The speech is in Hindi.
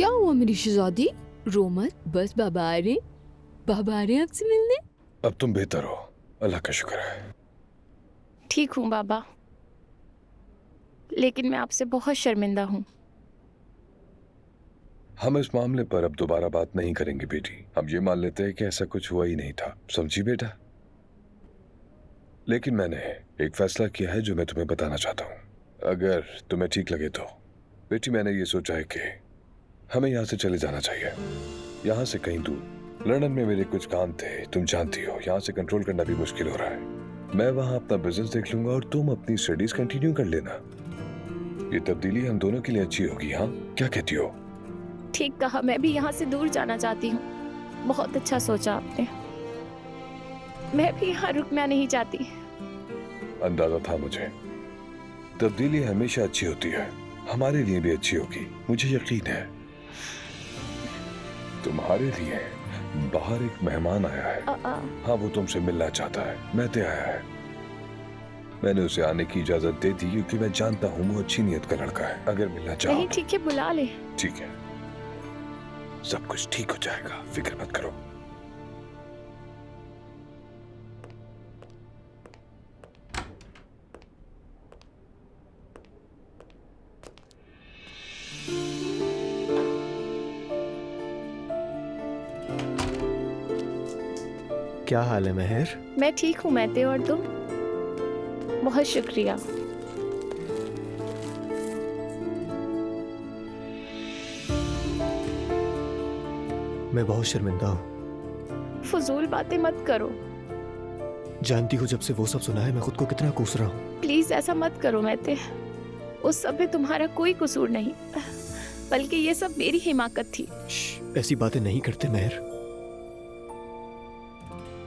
क्या हुआ मेरी शहजादी? रो मत, बस बाबा आ रहे आपसे मिलने। अब तुम बेहतर हो, अल्लाह का शुक्र है। ठीक हूँ बाबा, लेकिन मैं आपसे बहुत शर्मिंदा हूँ। हम इस मामले पर अब दोबारा बात नहीं करेंगे बेटी। हम ये मान लेते हैं कि ऐसा कुछ हुआ ही नहीं था, समझी बेटा? लेकिन मैंने एक फैसला किया है जो मैं तुम्हें बताना चाहता हूँ, अगर तुम्हें ठीक लगे तो। बेटी, मैंने ये सोचा है कि हमें यहाँ से चले जाना चाहिए, यहाँ से कहीं दूर। लंदन में मेरे कुछ काम थे, तुम जानती हो, यहाँ से कंट्रोल करना भी मुश्किल हो रहा है। मैं वहाँ अपना बिजनेस देख लूंगा और तुम अपनी स्टडीज कंटिन्यू कर लेना। ये तब्दीली हम दोनों के लिए अच्छी होगी, हाँ? क्या कहती हो? ठीक कहा, मैं भी यहाँ से दूर जाना चाहती हूँ। बहुत अच्छा सोचा आपने, मैं भी यहाँ रुकना नहीं चाहती। अंदाजा था मुझे, तब्दीली हमेशा अच्छी होती है, हमारे लिए भी अच्छी होगी, मुझे यकीन है। तुम्हारे लिए बाहर एक मेहमान आया है। हाँ, वो तुमसे मिलना चाहता है, महते आया है। मैंने उसे आने की इजाजत दे दी क्योंकि मैं जानता हूँ वो अच्छी नीयत का लड़का है। अगर मिलना चाहो नहीं, ठीक है, बुला ले। ठीक है, सब कुछ ठीक हो जाएगा, फिक्र मत करो। क्या हाल है महर? मैं ठीक हूँ महते, और तुम? बहुत शुक्रिया। मैं बहुत शर्मिंदा हूँ। फजूल बातें मत करो। जानती हो, जब से वो सब सुना है मैं खुद को कितना कोस रहा हूँ। प्लीज ऐसा मत करो महते, उस सब में तुम्हारा कोई कसूर नहीं, बल्कि ये सब मेरी हिमाकत थी। ऐसी बातें नहीं करते महर।